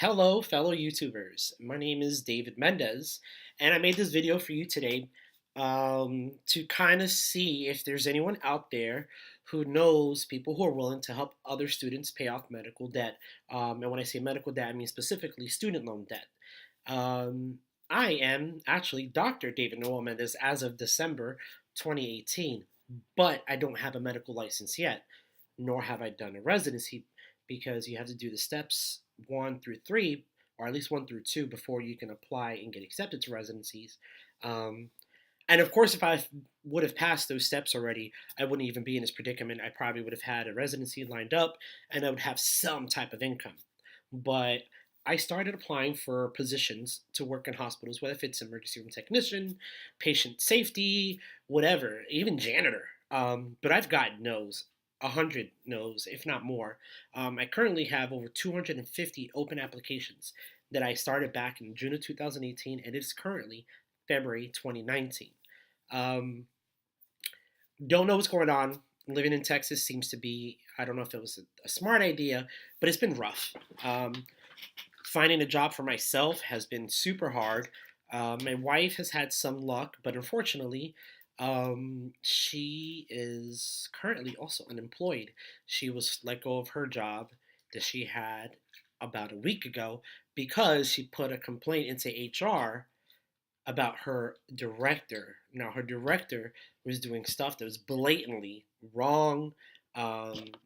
Hello, fellow YouTubers. My name is David Mendez, and I made this video for you today to kind of see if there's anyone out there who knows people who are willing to help other students pay off medical debt. And when I say medical debt, I mean specifically student loan debt. Um, I am actually Dr. David Noel Mendez as of December 2018, but I don't have a medical license yet, nor have I done a residency because you have to do the steps 1 through 3, or at least 1 through 2, before you can apply and get accepted to residencies. Um, and of course, if I would have passed those steps already, I wouldn't even be in this predicament. I probably would have had a residency lined up and I would have some type of income. But I started applying for positions to work in hospitals, whether if it's emergency room technician, patient safety, whatever, even janitor. But I've got no's, 100 no's, if not more. I currently have over 250 open applications that I started back in June of 2018, and it's currently February 2019. Um, don't know what's going on. Living in Texas seems to be, I don't know if it was a smart idea, but it's been rough. Finding a job for myself has been super hard. My wife has had some luck, but unfortunately, she is currently also unemployed. She was let go of her job that she had about a week ago because she put a complaint into HR about her director. Now, her director was doing stuff that was blatantly wrong,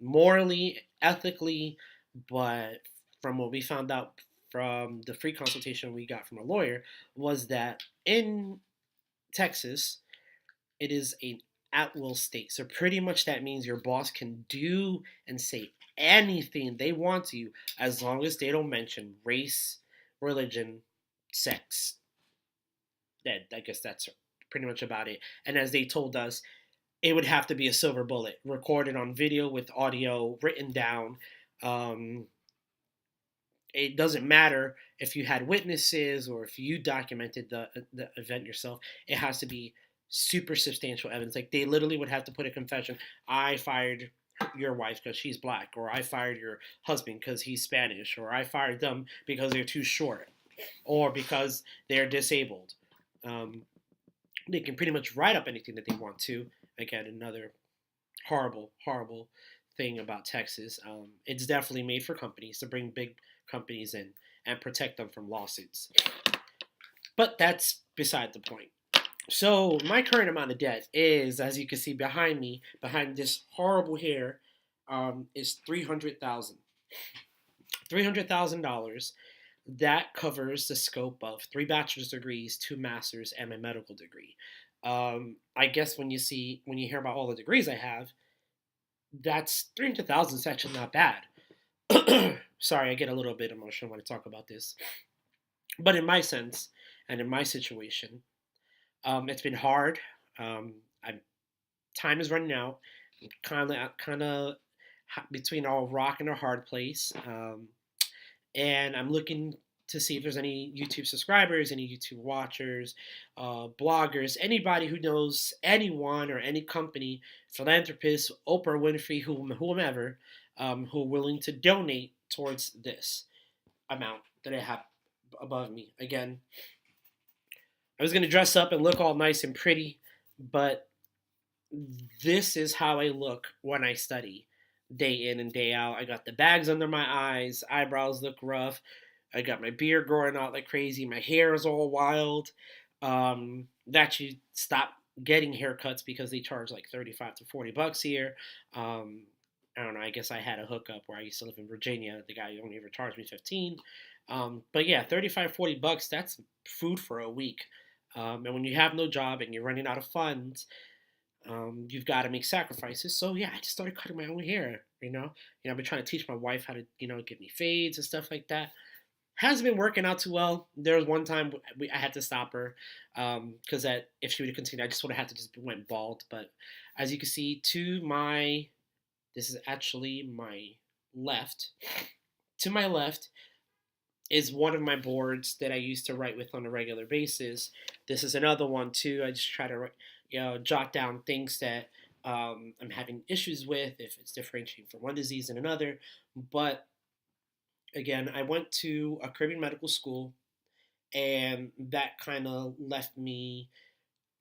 morally, ethically, but from what we found out from the free consultation we got from a lawyer was that in Texas, it is an at will state. So pretty much that means your boss can do and say anything they want to you as long as they don't mention race, religion, sex. That I guess that's pretty much about it. And as they told us, it would have to be a silver bullet, recorded on video with audio, written down. Um, it doesn't matter if you had witnesses or if you documented the event yourself. It has to be super substantial evidence. Like they literally would have to put a confession. I fired your wife because she's black, or I fired your husband because he's Spanish, or I fired them because they're too short, or because they're disabled. Um, they can pretty much write up anything that they want to. Again, another horrible, horrible thing about Texas. It's definitely made for companies to bring big companies in and protect them from lawsuits. But that's beside the point. So my current amount of debt is, as you can see behind me, behind this horrible hair, is $300,000. That covers the scope of 3 bachelor's degrees, 2 masters, and my medical degree. I guess when you hear about all the degrees I have, that's 300,000 is actually not bad. Sorry, I get a little bit emotional when I talk about this. But in my sense and in my situation, it's been hard. Um, I Time is running out. Kind of between a rock and a hard place. And I'm looking to see if there's any YouTube subscribers, any YouTube watchers, bloggers, anybody who knows anyone or any company, philanthropists, Oprah Winfrey, whomever, who are willing to donate towards this amount that I have above me. Again, I was going to dress up and look all nice and pretty, but this is how I look when I study day in and day out. I got the bags under my eyes, eyebrows look rough. I got my beard growing out like crazy. My hair is all wild. That you stop getting haircuts because they charge like 35 to 40 bucks here. I don't know. I guess I had a hookup where I used to live in Virginia. The guy only ever charged me 15. But yeah, 35, 40 bucks, that's food for a week. And when you have no job and you're running out of funds, you've got to make sacrifices. So yeah, I just started cutting my own hair. I've been trying to teach my wife how to, get me fades and stuff like that. Hasn't been working out too well. There was one time I had to stop her because that if she would have continued, I just would have had to just went bald. But as you can see, this is actually my left. To my left is one of my boards that I used to write with on a regular basis. This is another one too. I just try to, jot down things that I'm having issues with, if it's differentiating from one disease and another. But Again, I went to a Caribbean medical school, and that kind of left me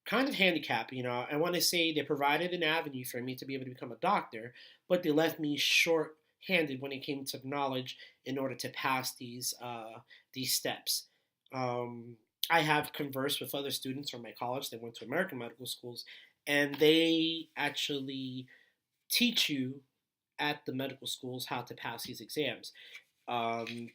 kind of handicapped. I want to say they provided an avenue for me to be able to become a doctor, but they left me short-handed when it came to knowledge in order to pass these steps. Um, I have conversed with other students from my college that went to American medical schools, and they actually teach you at the medical schools how to pass these exams. Um,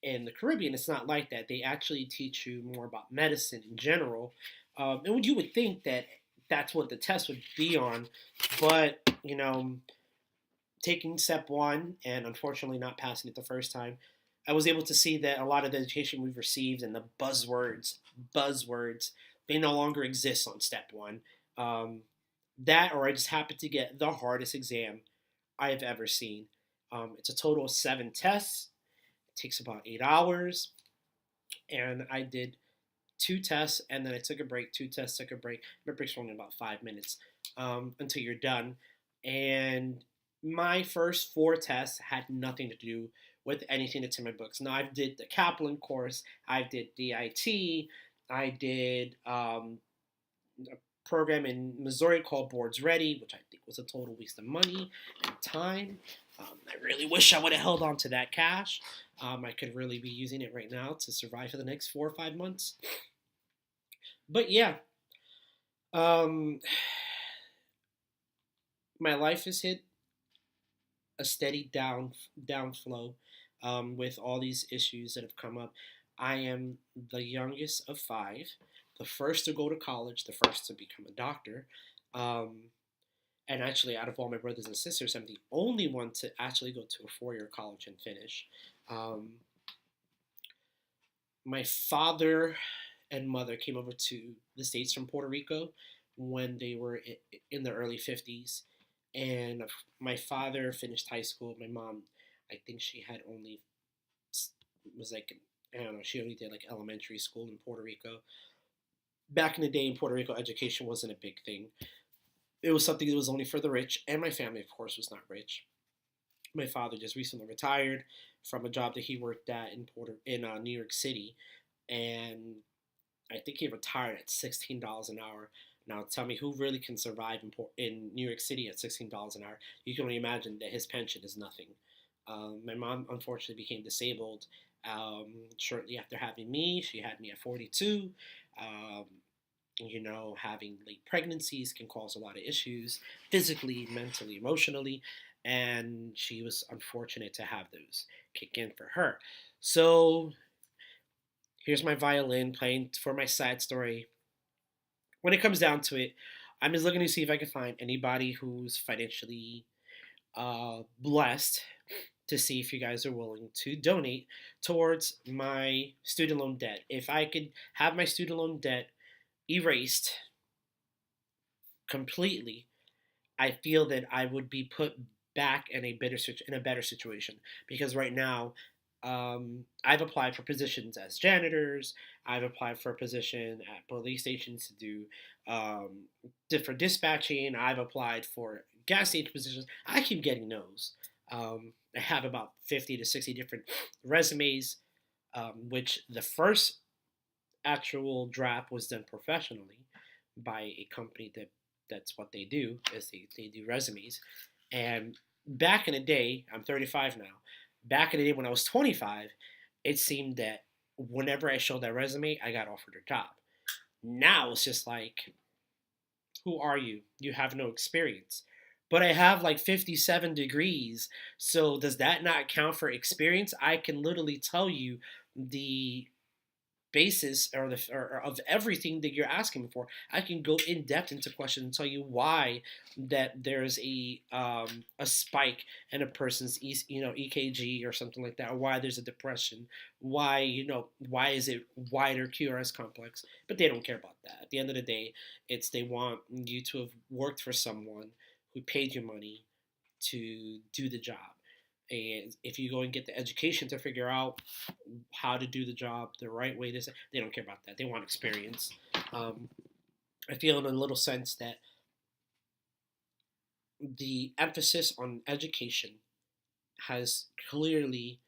in the Caribbean, it's not like that. They actually teach you more about medicine in general. And you would think that that's what the test would be on, but taking step one and unfortunately not passing it the first time, I was able to see that a lot of the education we've received and the buzzwords, they no longer exist on step one. Um, that, or I just happened to get the hardest exam I have ever seen. It's a total of 7 tests. It takes about 8 hours, and I did 2 tests, and then I took a break. 2 tests, took a break. My break's only about 5 minutes until you're done. And my first 4 tests had nothing to do with anything that's in my books. Now I did the Kaplan course, I did DIT, I did a program in Missouri called Boards Ready, which I think was a total waste of money and time. I really wish I would have held on to that cash. I could really be using it right now to survive for the next 4 or 5 months. But yeah, um, my life has hit a steady downflow with all these issues that have come up. I am the youngest of five, the first to go to college, the first to become a doctor. Um, and actually, out of all my brothers and sisters, I'm the only one to actually go to a 4-year college and finish. Um, my father and mother came over to the States from Puerto Rico when they were in the early 50s. And my father finished high school. My mom, I think she had only, was like, I don't know, she only did like elementary school in Puerto Rico. Back in the day in Puerto Rico, education wasn't a big thing. It was something that was only for the rich, and my family, of course, was not rich. My father just recently retired from a job that he worked at in New York City, and I think he retired at $16 an hour. Now, tell me who really can survive in New York City at $16 an hour? You can only imagine that his pension is nothing. My mom unfortunately became disabled shortly after having me. She had me at 42. Um, having late pregnancies can cause a lot of issues physically, mentally, emotionally, and she was unfortunate to have those kick in for her. So here's my violin playing for my side story. When it comes down to it, I'm just looking to see if I can find anybody who's financially blessed to see if you guys are willing to donate towards my student loan debt. If I could have my student loan debt erased completely, I feel that I would be put back in a better situation because right now, I've applied for positions as janitors. I've applied for a position at police stations to do different dispatching. I've applied for gas station positions. I keep getting no's. I have about 50 to 60 different resumes, which the first actual draft was done professionally by a company that's what they do is they do resumes. And back in the day, I'm 35 now. Back in the day when I was 25, it seemed that whenever I showed that resume, I got offered a job. Now it's just like, who are you? You have no experience. But I have like 57 degrees. So does that not count for experience? I can literally tell you the basis or of everything that you're asking me for. I can go in depth into questions and tell you why that there's a spike in a person's EKG or something like that, or why there's a depression, why is it wider QRS complex, but they don't care about that. At the end of the day, they want you to have worked for someone who paid you money to do the job. And if you go and get the education to figure out how to do the job the right way, they don't care about that. They want experience. Um, I feel in a little sense that the emphasis on education has clearly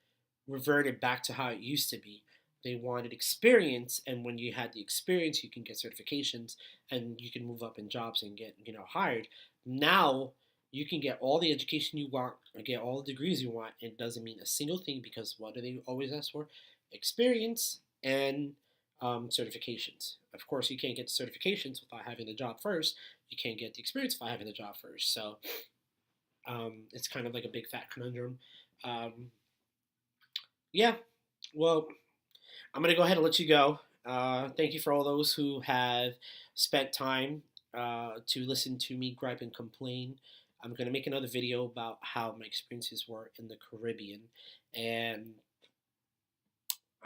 reverted back to how it used to be. They wanted experience, and when you had the experience, you can get certifications and you can move up in jobs and get hired. Now you can get all the education you want and get all the degrees you want. And it doesn't mean a single thing because what do they always ask for? Experience and certifications. Of course, you can't get the certifications without having the job first. You can't get the experience without having the job first. So it's kind of like a big fat conundrum. Um, yeah, well, I'm going to go ahead and let you go. Thank you for all those who have spent time to listen to me gripe and complain. I'm going to make another video about how my experiences were in the Caribbean and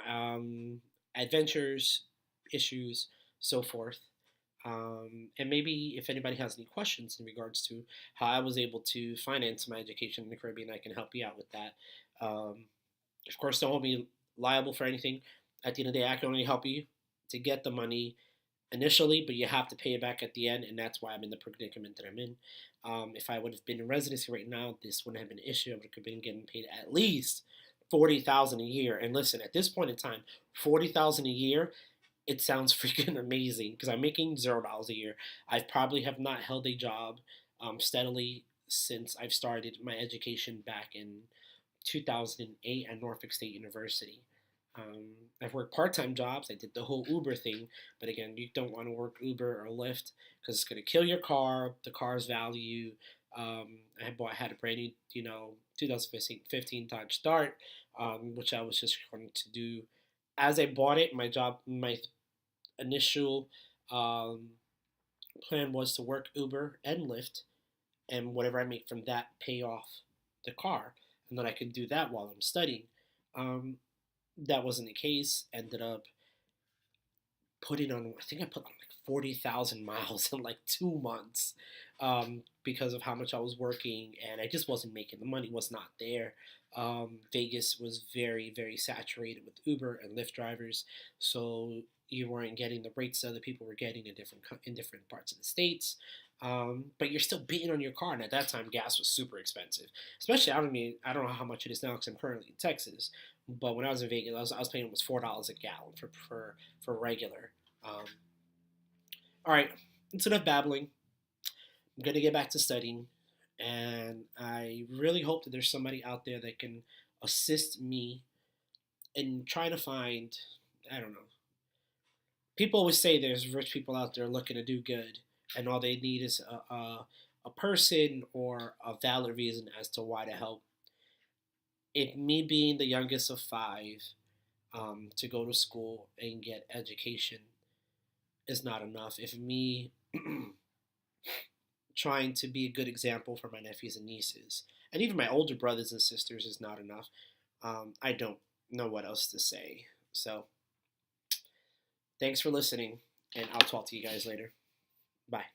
um, adventures, issues, so forth. And maybe if anybody has any questions in regards to how I was able to finance my education in the Caribbean, I can help you out with that. Um, of course, don't hold me liable for anything. At the end of the day, I can only help you to get the money initially, but you have to pay it back at the end, and that's why I'm in the predicament that I'm in. If I would have been in residency right now, this wouldn't have been an issue. I would have been getting paid at least 40,000 a year. And listen, at this point in time, 40,000 a year, it sounds freaking amazing because I'm making $0 a year. I probably have not held a job steadily since I've started my education back in 2008 at Norfolk State University. I've worked part-time jobs. I did the whole Uber thing, but again, you don't want to work Uber or Lyft because it's going to kill your car, the car's value. I had a brand new, 2015 Dodge Start, which I was just going to do as I bought it. My initial um, plan was to work Uber and Lyft, and whatever I make from that pay off the car, and then I could do that while I'm studying. Um, that wasn't the case. Ended up putting on, I think I put on like 40,000 miles in like 2 months because of how much I was working, and I just wasn't making the money, was not there. Vegas was very, very saturated with Uber and Lyft drivers, so you weren't getting the rates that other people were getting in different parts of the states. But you're still beating on your car, and at that time, gas was super expensive. Especially, I don't know how much it is now because I'm currently in Texas. But when I was in Vegas, I was paying almost $4 a gallon for regular. Um, all right, it's enough babbling. I'm gonna get back to studying, and I really hope that there's somebody out there that can assist me in trying to find. I don't know. People always say there's rich people out there looking to do good, and all they need is a person or a valid reason as to why to help. It me being the youngest of five, to go to school and get education is not enough. If me trying to be a good example for my nephews and nieces, and even my older brothers and sisters is not enough, I don't know what else to say. So, thanks for listening, and I'll talk to you guys later. Bye.